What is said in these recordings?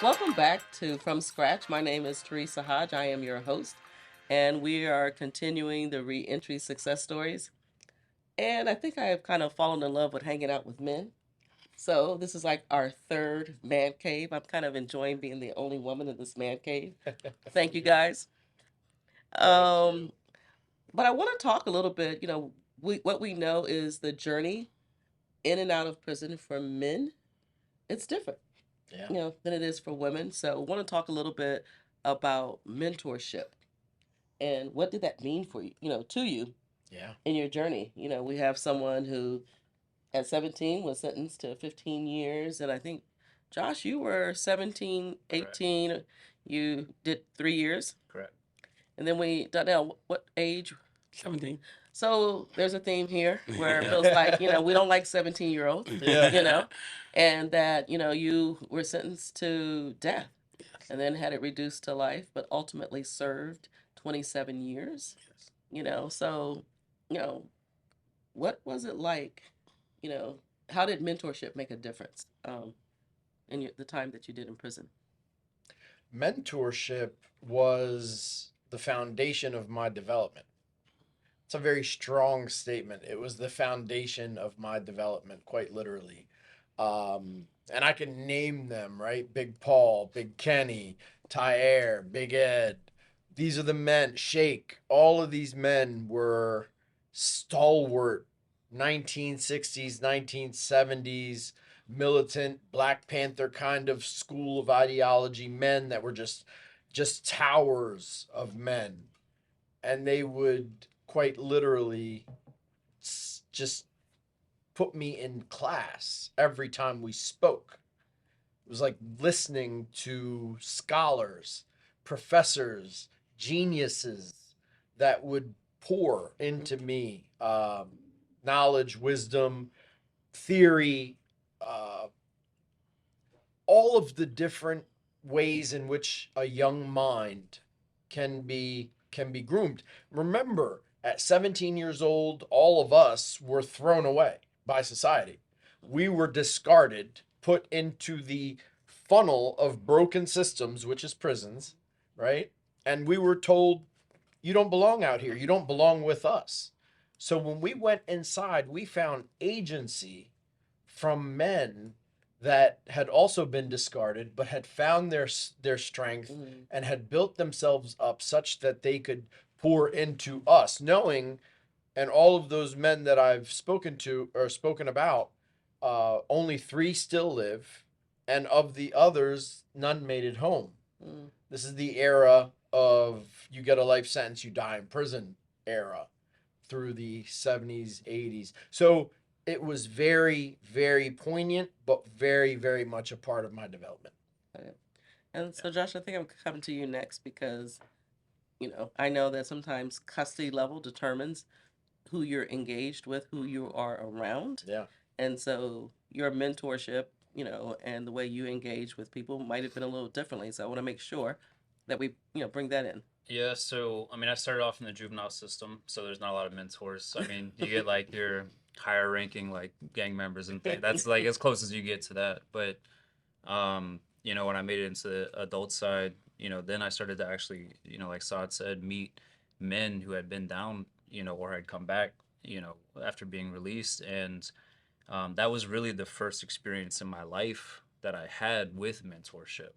Welcome back to From Scratch. My name is Teresa Hodge. I am your host, and we are continuing the reentry success stories. And I think I have kind of fallen in love with hanging out with men. So this is like our third man cave. I'm kind of enjoying being the only woman in this man cave. Thank you guys. Um, but I want to talk a little bit. What we know is the journey in and out of prison for men. It's different, Yeah. than it is for women. So I want to talk a little bit about mentorship and what did that mean for you, to you Yeah. in your journey. We have someone who at 17 was sentenced to 15 years, and I think, Josh, you were 17, Correct. 18. You did 3 years. Correct. And then Donnell, what age? 17. So there's a theme here where it Yeah. feels like, we don't like 17-year-olds, Yeah. and that, you were sentenced to death and then had it reduced to life, but ultimately served 27 years. So, you know, what was it like? You know, how did mentorship make a difference in the time that you did in prison? Mentorship was the foundation of my development. It's a very strong statement. It was the foundation of my development, quite literally. And I can name them, right? Big Paul, Big Kenny, Tyre, Big Ed. These are the men. Shake. All of these men were stalwart 1960s, 1970s, militant Black Panther kind of school of ideology men that were just towers of men, and they would quite literally just put me in class every time we spoke. It was like listening to scholars, professors, geniuses that would pour into me knowledge, wisdom, theory, uh, all of the different ways in which a young mind can be groomed. Remember, at 17 years old, all of us were thrown away by society. We were discarded, put into the funnel of broken systems, which is prisons, right? And we were told, you don't belong out here. You don't belong with us. So when we went inside, we found agency from men that had also been discarded but had found their strength Mm. and had built themselves up such that they could pour into us, knowing, and all of those men that I've spoken to or spoken about, only three still live, and of the others none made it home. Mm. This is the era of you get a life sentence, you die in prison era, through the 70s, 80s. So it was very, very poignant, but very, very much a part of my development. Okay. And so, Josh, I think I'm coming to you next because, I know that sometimes custody level determines who you're engaged with, who you are around. Yeah. And so your mentorship, and the way you engage with people might have been a little differently. So I want to make sure that we, bring that in. Yeah, so I mean, I started off in the juvenile system, so there's not a lot of mentors. I mean, you get like your higher ranking like gang members and things. That's like as close as you get to that. But when I made it into the adult side, then I started to actually, like Saad said, meet men who had been down, or had come back, after being released, and that was really the first experience in my life that I had with mentorship.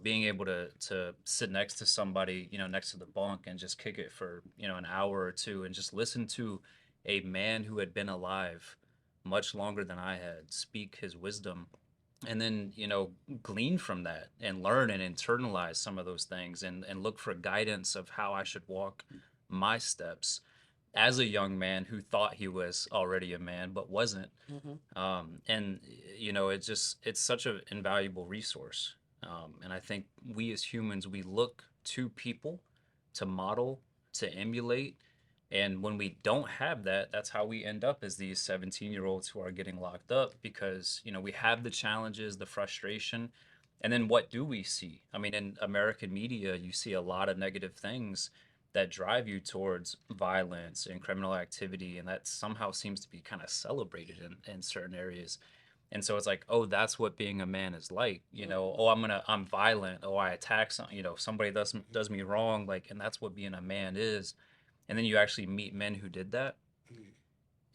Being able to sit next to somebody, next to the bunk and just kick it for, an hour or two and just listen to a man who had been alive much longer than I had speak his wisdom, and then, glean from that and learn and internalize some of those things, and look for guidance of how I should walk my steps as a young man who thought he was already a man but wasn't. Mm-hmm. And it's such an invaluable resource. And I think we as humans, we look to people to model, to emulate. And when we don't have that, that's how we end up as these 17-year-olds who are getting locked up, because, we have the challenges, the frustration. And then what do we see? I mean, in American media, you see a lot of negative things that drive you towards violence and criminal activity. And that somehow seems to be kind of celebrated in certain areas. And so it's like, oh, that's what being a man is like, you know. Oh, I'm violent. Oh, I attack some, you know, somebody does me wrong, like, and that's what being a man is. And then you actually meet men who did that,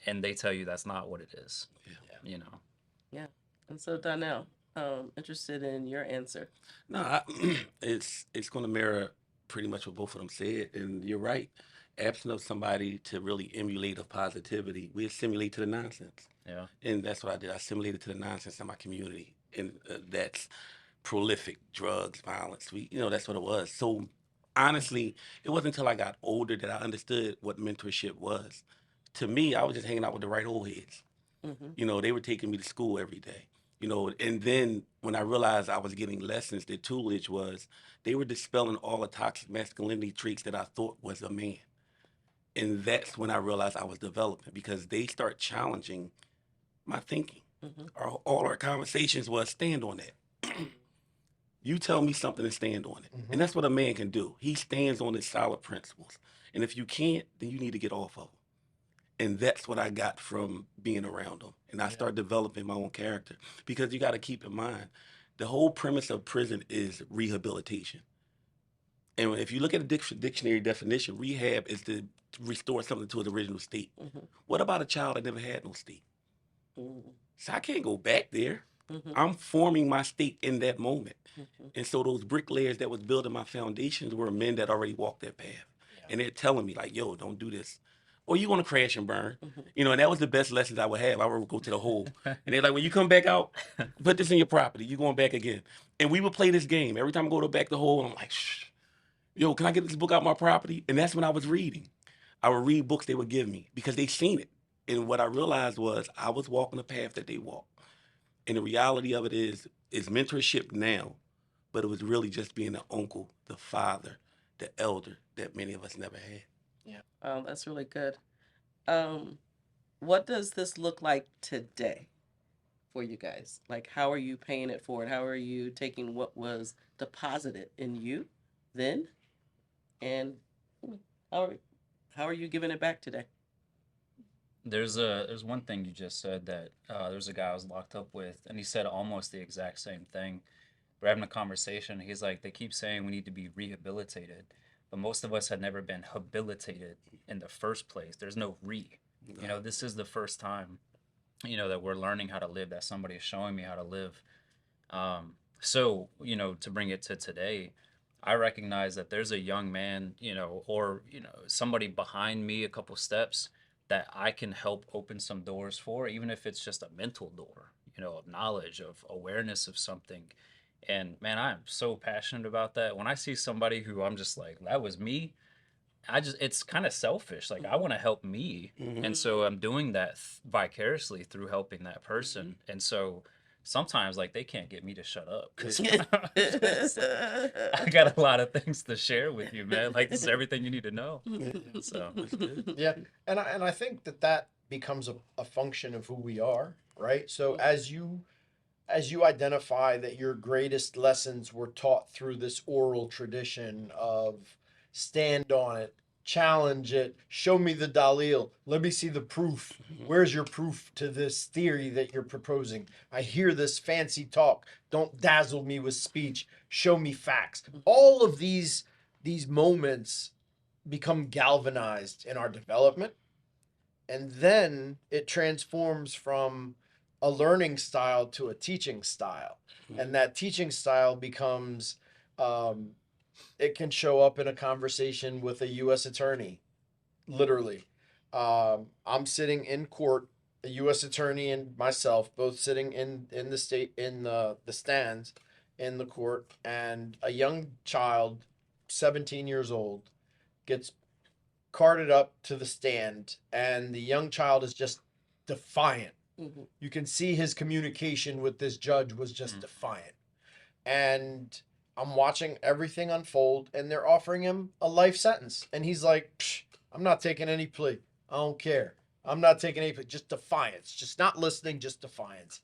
and they tell you that's not what it is, Yeah. you know. Yeah. And so Donnell, interested in your answer. No, it's going to mirror pretty much what both of them said, and you're right. Absent of somebody to really emulate of positivity, we assimilate to the nonsense, Yeah. and that's what I did. I assimilated to the nonsense in my community, and that's prolific drugs, violence. That's what it was. So honestly, it wasn't until I got older that I understood what mentorship was. To me, I was just hanging out with the right old heads. Mm-hmm. They were taking me to school every day. And then when I realized I was getting lessons, the tutelage was they were dispelling all the toxic masculinity traits that I thought was a man. And that's when I realized I was developing because they start challenging my thinking. Mm-hmm. All our conversations was stand on that. You tell me something and stand on it. Mm-hmm. And that's what a man can do. He stands on his solid principles. And if you can't, then you need to get off of them. And that's what I got from being around them. And I Yeah. started developing my own character because you got to keep in mind the whole premise of prison is rehabilitation. And if you look at the dictionary definition, rehab is to restore something to its original state. Mm-hmm. What about a child that never had no state? Mm-hmm. So I can't go back there. Mm-hmm. I'm forming my state in that moment. Mm-hmm. And so those bricklayers that was building my foundations were men that already walked that path. Yeah. And they're telling me like, yo, don't do this. Or you want to crash and burn. Mm-hmm. And that was the best lessons I would have. I would go to the hole. And they're like, when you come back out, put this in your property. You're going back again. And we would play this game. Every time I go to back the hole, I'm like, shh. Yo, can I get this book out my property? And that's when I was reading. I would read books they would give me because they seen it. And what I realized was I was walking the path that they walked. And the reality of it is mentorship now, but it was really just being the uncle, the father, the elder that many of us never had. That's really good. What does this look like today for you guys? Like, how are you paying it forward? How are you taking what was deposited in you then, and how are you giving it back today? There's one thing you just said that there's a guy I was locked up with, and he said almost the exact same thing. We're having a conversation. He's like, they keep saying we need to be rehabilitated, but most of us had never been habilitated in the first place. There's no re. You know, this is the first time, that we're learning how to live. That somebody is showing me how to live. So to bring it to today, I recognize that there's a young man, or somebody behind me a couple steps that I can help open some doors for, even if it's just a mental door, of knowledge, of awareness of something. And man, I'm so passionate about that. When I see somebody who I'm just like, that was me, it's kind of selfish. Like, I want to help me. Mhm. And so I'm doing that vicariously through helping that person. And so sometimes, like, they can't get me to shut up because I got a lot of things to share with you, man. Like, this is everything you need to know. So, Yeah. And I think that becomes a function of who we are, right? So as you identify that your greatest lessons were taught through this oral tradition of stand on it, challenge it, show me the dalil, let me see the proof. Where's your proof to this theory that you're proposing? I hear this fancy talk. Don't dazzle me with speech. Show me facts. All of these moments become galvanized in our development, and then it transforms from a learning style to a teaching style. And that teaching style becomes, it can show up in a conversation with a U.S. attorney, literally. I'm sitting in court, a U.S. attorney and myself, both sitting in the stands in the court, and a young child, 17 years old, gets carted up to the stand, and the young child is just defiant. Mhm. You can see his communication with this judge was just defiant. And I'm watching everything unfold, and they're offering him a life sentence. And he's like, I'm not taking any plea. I don't care. I'm not taking any plea. Just defiance. Just not listening, just defiance.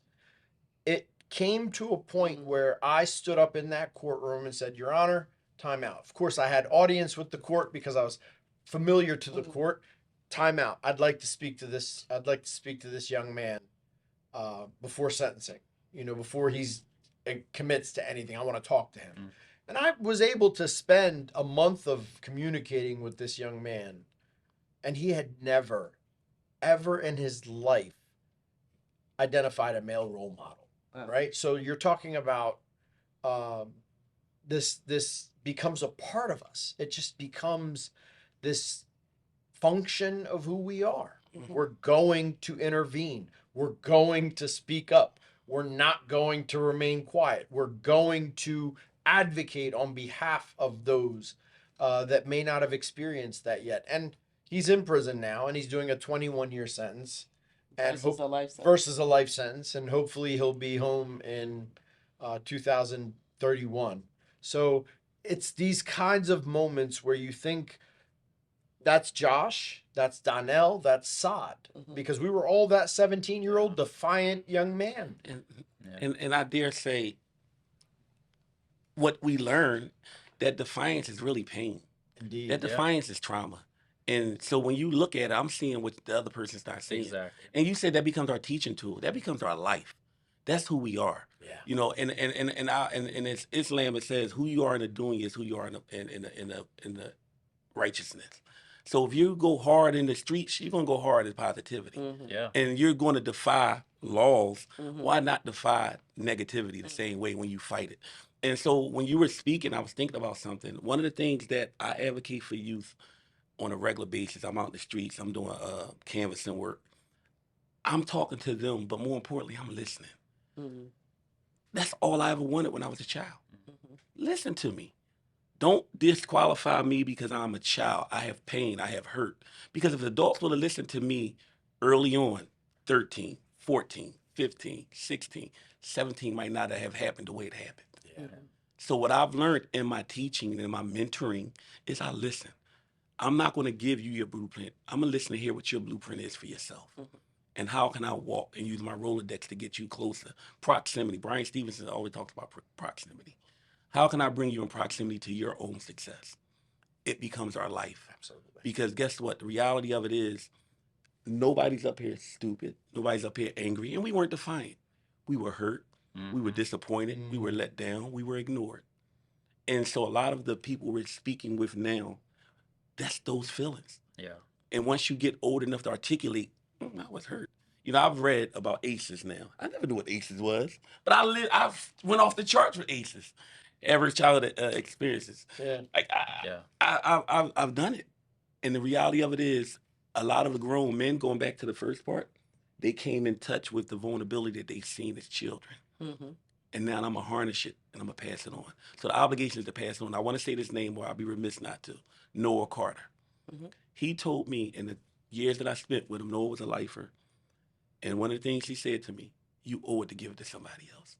It came to a point where I stood up in that courtroom and said, Your Honor, time out. Of course, I had audience with the court because I was familiar to the court. Time out. I'd like to speak to this young man. before sentencing. Before he's commits to anything, I want to talk to him. Mm. And I was able to spend a month of communicating with this young man, and he had never, ever in his life identified a male role model. Wow. Right? So you're talking about um, this becomes a part of us. It just becomes this function of who we are. Mhm. We're going to intervene. We're going to speak up. We're not going to remain quiet. We're going to advocate on behalf of those that may not have experienced that yet. And he's in prison now, and he's doing a 21-year sentence, and Versus a life sentence. versus a life sentence, and hopefully he'll be home in 2031. So it's these kinds of moments where you think, that's Josh, that's Donnell, that's Saad, Mhm. because we were all that 17-year-old defiant young man. And, Yeah. and I dare say, what we learn, that defiance is really pain. Indeed. That defiance is trauma. And so when you look at it, I'm seeing what the other person's not saying. Exactly. And you said that becomes our teaching tool. That becomes our life. That's who we are. Yeah. And it's Islam. It says who you are in the doing is who you are in the righteousness. So if you go hard in the streets, you're gonna go hard in positivity, Mhm. Yeah. and you're going to defy laws. Mhm. Why not defy negativity the same way when you fight it? And so when you were speaking, I was thinking about something. One of the things that I advocate for youth on a regular basis, I'm out in the streets, I'm doing canvassing work. I'm talking to them, but more importantly, I'm listening. Mhm. That's all I ever wanted when I was a child. Mhm. Listen to me. Don't disqualify me because I'm a child. I have pain. I have hurt. Because if adults would have listened to me early on, 13, 14, 15, 16, 17 might not have happened the way it happened. Yeah. So what I've learned in my teaching and in my mentoring is I listen. I'm not going to give you your blueprint. I'm going to listen to hear what your blueprint is for yourself. Mhm. And how can I walk and use my Rolodex to get you closer? Proximity. Brian Stevenson always talks about proximity. How can I bring you in proximity to your own success? It becomes our life. Absolutely. Because guess what? The reality of it is nobody's up here stupid. Nobody's up here angry. And we weren't defiant. We were hurt. We were disappointed. We were let down. We were ignored. And so a lot of the people we're speaking with now, that's those feelings. Yeah. And once you get old enough to articulate, I was hurt. I've read about ACEs now. I never knew what ACEs was, but I've went off the charts with ACEs, average childhood experiences. Yeah. Like I've done it, and the reality of it is, a lot of the grown men, going back to the first part, they came in touch with the vulnerability that they've seen as children, Mhm. and now I'm gonna harness it and I'm gonna pass it on. So the obligation is to pass it on. I want to say this name, or I'll be remiss not to. Noah Carter. Mhm. He told me in the years that I spent with him, Noah was a lifer. And one of the things he said to me, you owe it to give it to somebody else.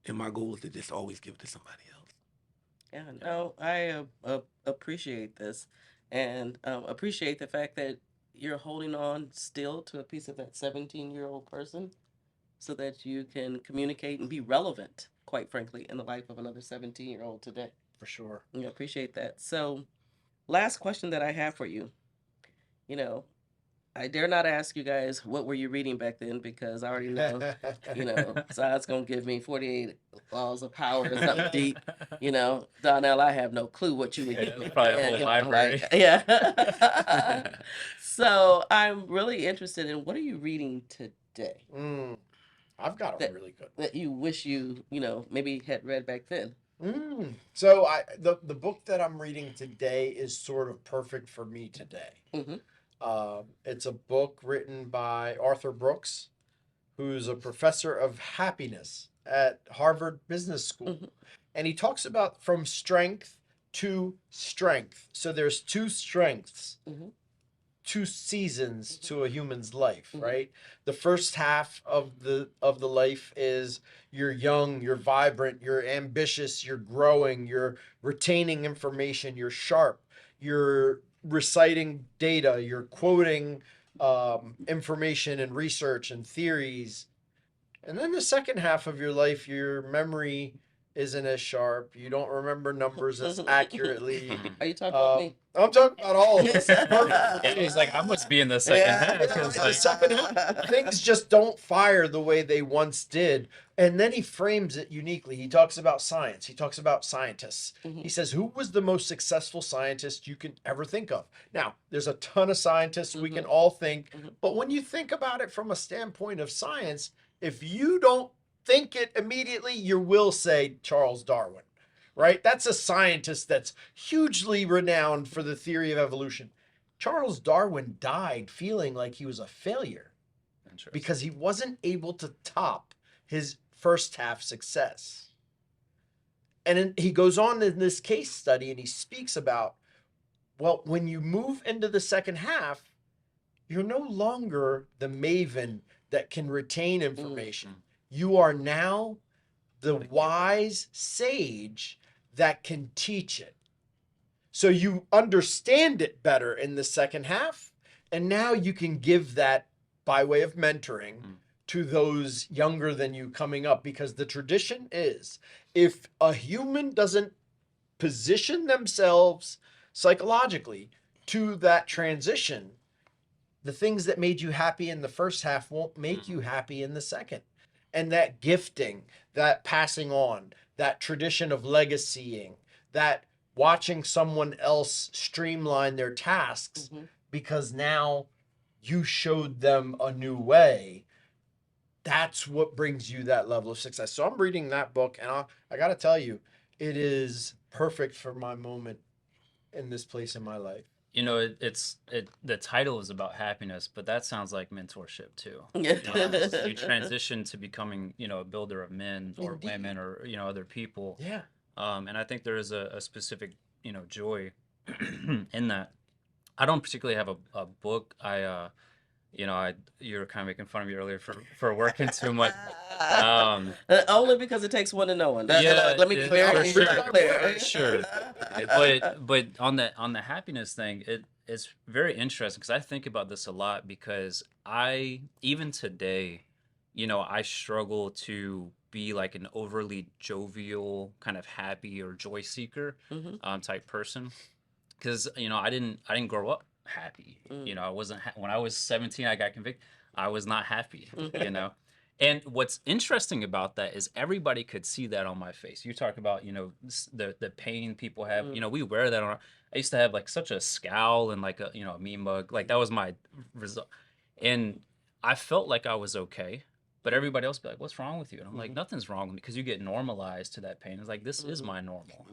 And my goal is to just always give it to somebody else. Yeah, no, I appreciate this and appreciate the fact that you're holding on still to a piece of that 17-year-old person so that you can communicate and be relevant, quite frankly, in the life of another 17-year-old today. For sure. Yeah, appreciate that. So, last question that I have for you. You know, I dare not ask you guys what were you reading back then because I already know, so that's gonna give me 48 laws of power or something deep. Donnell, I have no clue what you were Yeah, hitting. probably a whole library. Yeah. So I'm really interested in what are you reading today I've got a really good that you wish you maybe had read back then. So the book that I'm reading today is sort of perfect for me today. Mhm. It's a book written by Arthur Brooks, who's a professor of happiness at Harvard Business School. Mhm. And he talks about from strength to strength. So there's two strengths, Mhm. two seasons to a human's life, Mhm. right? The first half of the life is you're young, you're vibrant, you're ambitious, you're growing, you're retaining information, you're sharp, you're reciting data, you're quoting information and research and theories. And then the second half of your life, your memory isn't as sharp. You don't remember numbers as accurately. Are you talking about me? I'm talking about all of us. It's perfect. And he's like, I must be in the second half. Yeah, It's in like, the second half, things just don't fire the way they once did. And then he frames it uniquely. He talks about science. He talks about scientists. He says, who was the most successful scientist you can ever think of? Now, there's a ton of scientists we can all think, but when you think about it from a standpoint of science, if you don't think it immediately, you will say Charles Darwin, right? That's a scientist that's hugely renowned for the theory of evolution. Charles Darwin died feeling like he was a failure because he wasn't able to top his first half success. And then he goes on in this case study and he speaks about, well, when you move into the second half, you're no longer the maven that can retain information. You are now the wise sage that can teach it. So you understand it better in the second half, and now you can give that by way of mentoring to those younger than you coming up, because the tradition is, if a human doesn't position themselves psychologically to that transition, the things that made you happy in the first half won't make you happy in the second. And that gifting, that passing on, that tradition of legacying, that watching someone else streamline their tasks because now you showed them a new way, that's what brings you that level of success. So I'm reading that book, and I got to tell you, it is perfect for my moment in this place in my life. You know, the title is about happiness, but that sounds like mentorship too. You transition to becoming, a builder of men or women or, other people. Yeah. And I think there is a specific, joy in that. I don't particularly have a book. You were kind of making fun of me earlier for working too much. Only because it takes one to know one. Yeah, Let me be very clear. Sure. But on the happiness thing, it's very interesting because I think about this a lot because even today, I struggle to be like an overly jovial, kind of happy or joy seeker type person because I didn't grow up happy. I wasn't when I was 17, I got convicted. I was not happy. And what's interesting about that is everybody could see that on my face. You talk about, the pain people have. We wear that on. I used to have like such a scowl and like a mean mug. Like that was my result. And I felt like I was okay, but everybody else would be like, "What's wrong with you?" And I'm like, "Nothing's wrong with me," because you get normalized to that pain. It's like this is my normal.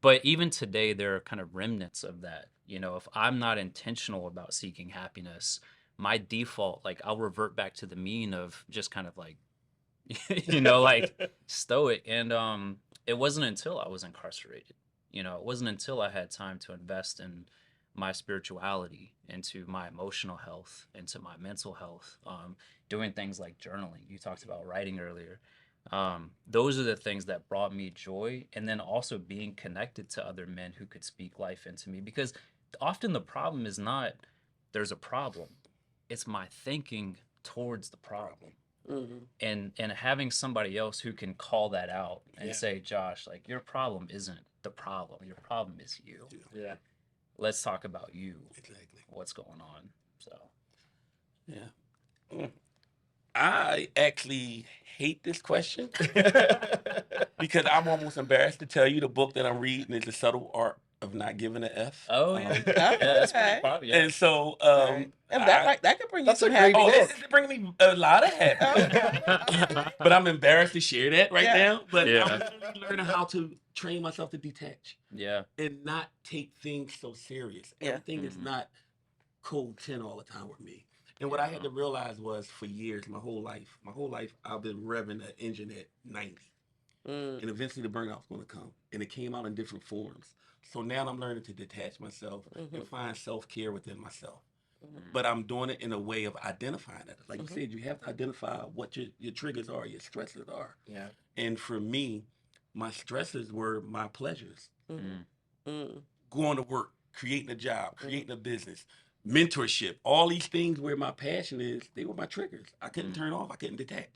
But even today, there are kind of remnants of that. If I'm not intentional about seeking happiness, my default, like I'll revert back to the mean of just kind of like, like stoic. And it wasn't until I was incarcerated, it wasn't until I had time to invest in my spirituality, into my emotional health, into my mental health, doing things like journaling. You talked about writing earlier. Those are the things that brought me joy. And then also being connected to other men who could speak life into me, because often the problem is not there's a problem. It's my thinking towards the problem. And having somebody else who can call that out and say, Josh, like your problem isn't the problem. Your problem is you. Yeah. Let's talk about you. Exactly. What's going on. So Yeah. I actually hate this question because I'm almost embarrassed to tell you the book that I'm reading is The Subtle Art of Not Giving an F. Oh, yeah. Yeah, that's pretty Okay. popular. Yeah. And so, And that could bring you That's some a great happiness. book. this is bringing me a lot of happiness. But I'm embarrassed to share that right now. But Yeah. I'm literally learning how to train myself to detach Yeah. and not take things so serious. Yeah. Everything is not cold 10 all the time with me. And what I had to realize was for years, my whole life, I've been revving that engine at 90. And eventually the burnout's going to come. And it came out in different forms. So now I'm learning to detach myself and find self-care within myself. But I'm doing it in a way of identifying it. Like you said, you have to identify what your triggers are, your stressors are. Yeah. And for me, my stressors were my pleasures. Going to work, creating a job, creating a business, mentorship, all these things where my passion is, they were my triggers. I couldn't turn off, I couldn't detach.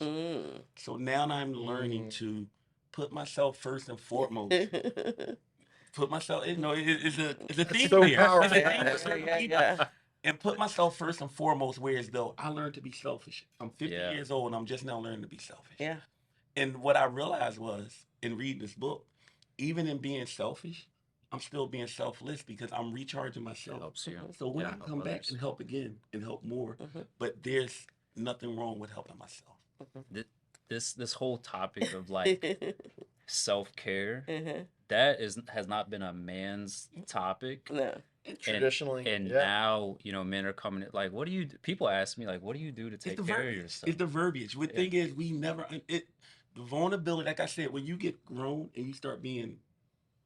So now I'm learning to put myself first and foremost. Put myself, it's a theme so there. powerful. It's a theme for certain yeah, people. yeah. And put myself first and foremost, whereas though I learned to be selfish. I'm 50 Yeah. years old and I'm just now learning to be selfish. Yeah. And what I realized was in reading this book, even in being selfish, I'm still being selfless because I'm recharging It myself. helps you. So when Yeah, I help come back others. and help again and help more, Mhm. but there's nothing wrong with helping myself. This whole topic of like self-care, Mhm. that has not been a man's topic. No. And Traditionally, and yeah. now, men are coming in like, what do you people ask me like, what do you do to It's take the care of verbiage. yourself? It's the verbiage. The Yeah. thing is, we never the vulnerability. Like I said, when you get grown and you start being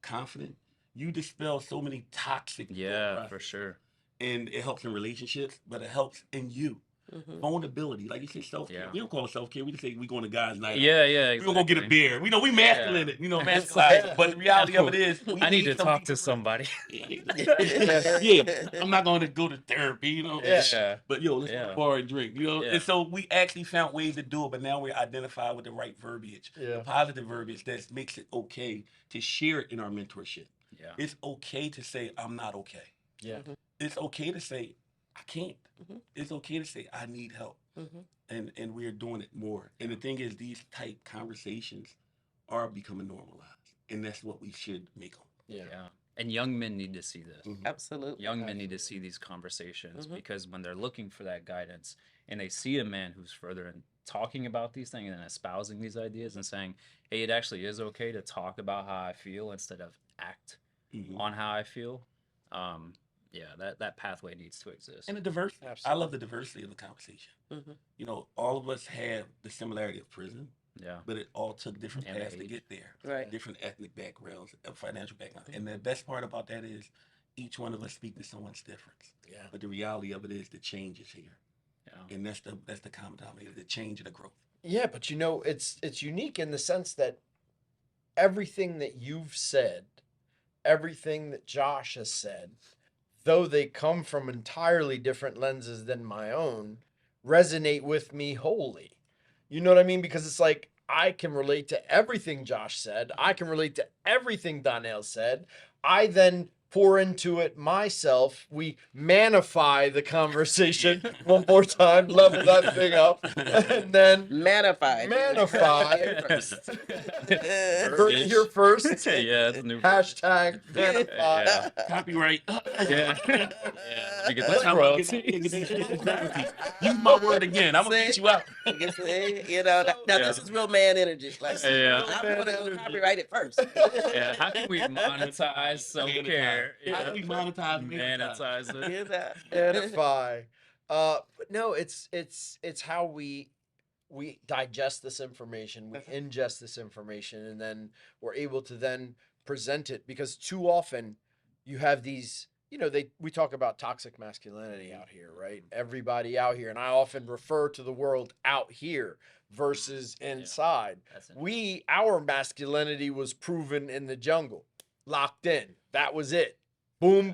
confident, you dispel so many toxic thought Yeah, for processes. sure. And it helps in relationships, but it helps in you. Mhm. Vulnerability, like you said, self care. Yeah. We don't call it self care. We just say we going to guys' night out. Yeah, yeah, We gonna go get a exactly. beer. We know we masculine Yeah. it. Masculine. Yeah. But the reality of it is, we I need to some talk people to somebody. yeah, I'm not going to go to therapy, Yeah. But let's go to Yeah. the bar and drink, Yeah. And so we actually found ways to do it, but now we're identified with the right verbiage, Yeah. the positive verbiage that makes it okay to share it in our mentorship. Yeah. It's okay to say I'm not okay. Yeah. Mhm. It's okay to say I can't. Mhm. It's okay to say I need help, Mhm. and we're doing it more. And the thing is, these type conversations are becoming normalized, and that's what we should make them. Yeah. Yeah. And young men need to see this. Absolutely. Young men need to see these conversations Mhm. because when they're looking for that guidance and they see a man who's further in talking about these things and espousing these ideas and saying, hey, it actually is okay to talk about how I feel instead of act Mhm. on how I feel. Yeah, that pathway needs to exist. And the diversity. I Absolutely. love the diversity of the conversation. Mhm. All of us have the similarity of prison, Yeah. but it all took different And paths to age. get there. Right. Different ethnic backgrounds, financial backgrounds. And the best part about that is each one of us speak to someone's difference. Yeah. But the reality of it is the change is here. Yeah. And that's the common denominator, the change and the growth. Yeah, but it's unique in the sense that everything that you've said, everything that Josh has said, though they come from entirely different lenses than my own, resonate with me wholly. You know what I mean? Because it's like I can relate to everything Josh said. I can relate to everything Donnell said. I then pour into it myself. We manify the conversation one more time, level that thing up, and then Manified. manify. First. Here first. Yeah, it's a new Hashtag manify. Yeah. Copyright. Yeah. Yeah. Let me get That's this how I get royalty. Use my word again. I'm gonna See? get you out. You see, now Yeah. this is real man energy. Like, Yeah. I'm gonna copyright it first. Yeah, how can we monetize self-care? How can we monetize monetize it? You know? Edify. But no, it's how we digest this information, we ingest this information, and then we're able to then present it, because too often you have these, we talk about toxic masculinity out here, right? Everybody out here, and I often refer to the world out here versus inside. That's Our masculinity was proven in the jungle, locked in. That was it. Boom. Yeah.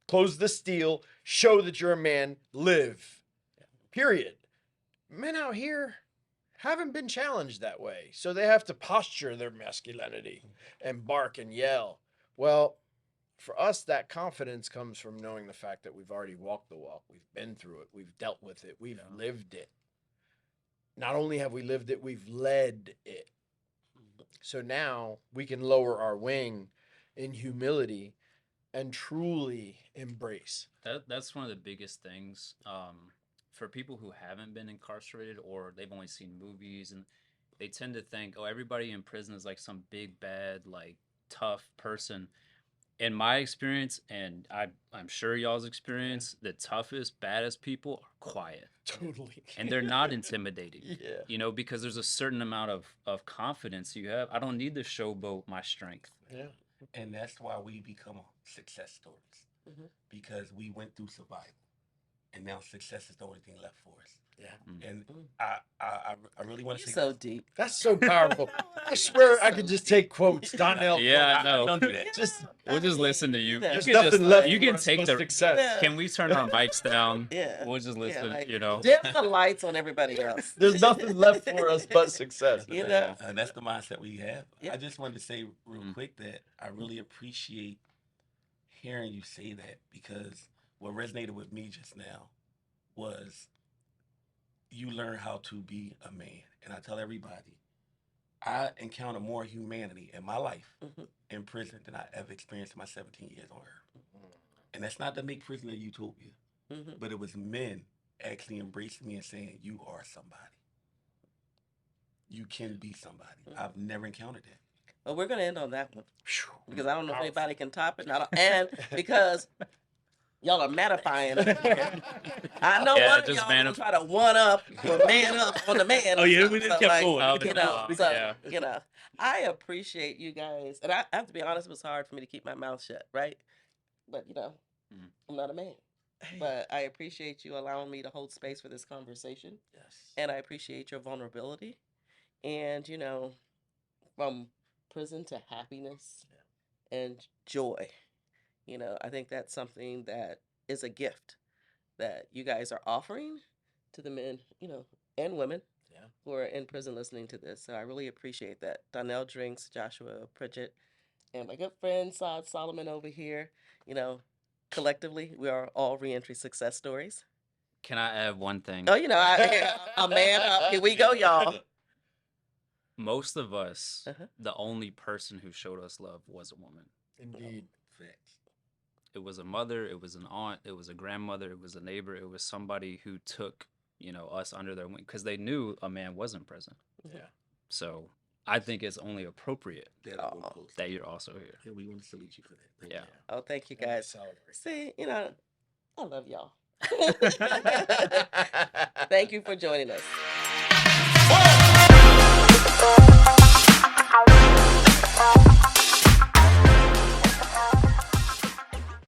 Close the steel, show that you're a man, live. Period. Men out here haven't been challenged that way. So they have to posture their masculinity and bark and yell. Well, for us, that confidence comes from knowing the fact that we've already walked the walk. We've been through it. We've dealt with it. We've lived it. Not only have we lived it, we've led it. So now we can lower our wing in humility and truly embrace. That's one of the biggest things for people who haven't been incarcerated or they've only seen movies, and they tend to think, oh, everybody in prison is like some big bad, like tough person. In my experience, and I'm sure y'all's experience, the toughest, baddest people are quiet. Totally. And they're not intimidating. Yeah. Because there's a certain amount of confidence you have. I don't need to showboat my strength. Yeah. And that's why we become success stories. Mhm. Because we went through survival. And now success is the only thing left for us. And Mm. I really want to You're say so deep. That's so powerful. I swear I could just take quotes. Donnell. Yeah, I know. Don't do that. Just We'll just listen to you. know, there's You can nothing just left you for can us take but the. success. Yeah. Can we turn our mics down? Yeah. We'll just Yeah, listen. like, You know. dim the lights on everybody else. There's nothing left for us but success. You know? That's the mindset we have. Yeah. I just wanted to say real quick that I really appreciate hearing you say that, because what resonated with me just now was you learn how to be a man. And I tell everybody, I encounter more humanity in my life Mhm. in prison than I ever experienced in my 17 years on earth. And that's not to make prison a utopia, Mhm. but it was men actually embracing me and saying, you are somebody. You can be somebody. I've never encountered that. Well, we're gonna end on that one because I don't know if Powerful. anybody can top it, and because y'all are mattifying it. I know Yeah, one of just y'all man gonna up. try to one up or man up on the man. Oh, yeah, we just kept like, going. Oh, You know, no, so yeah. you know, I appreciate you guys, and I have to be honest, it was hard for me to keep my mouth shut, right? But you know, Mhm. I'm not a man. But I appreciate you allowing me to hold space for this conversation, Yes. and I appreciate your vulnerability. And you know, from prison to happiness and joy, you know, I think that's something that is a gift that you guys are offering to the men, you know, and women Yeah. who are in prison listening to this. So I really appreciate that. Donnell Drinks, Joshua Pritchett, and my good friend Saad Solomon over here. You know, collectively, we are all reentry success stories. Can I add one thing? Oh, you know, a man up. Here we go, y'all. Most of us, Uh-huh. the only person who showed us love was a woman. Indeed. Facts. It was a mother, it was an aunt, it was a grandmother, it was a neighbor, it was somebody who took, you know, us under their wing because they knew a man wasn't present. Yeah. So I think it's only appropriate That Aw. real close. that you're also here. Yeah, we want to salute you for that. Thank Yeah. you. Oh, thank you And we guys. celebrate. See, you know, I love y'all. Thank you for joining us.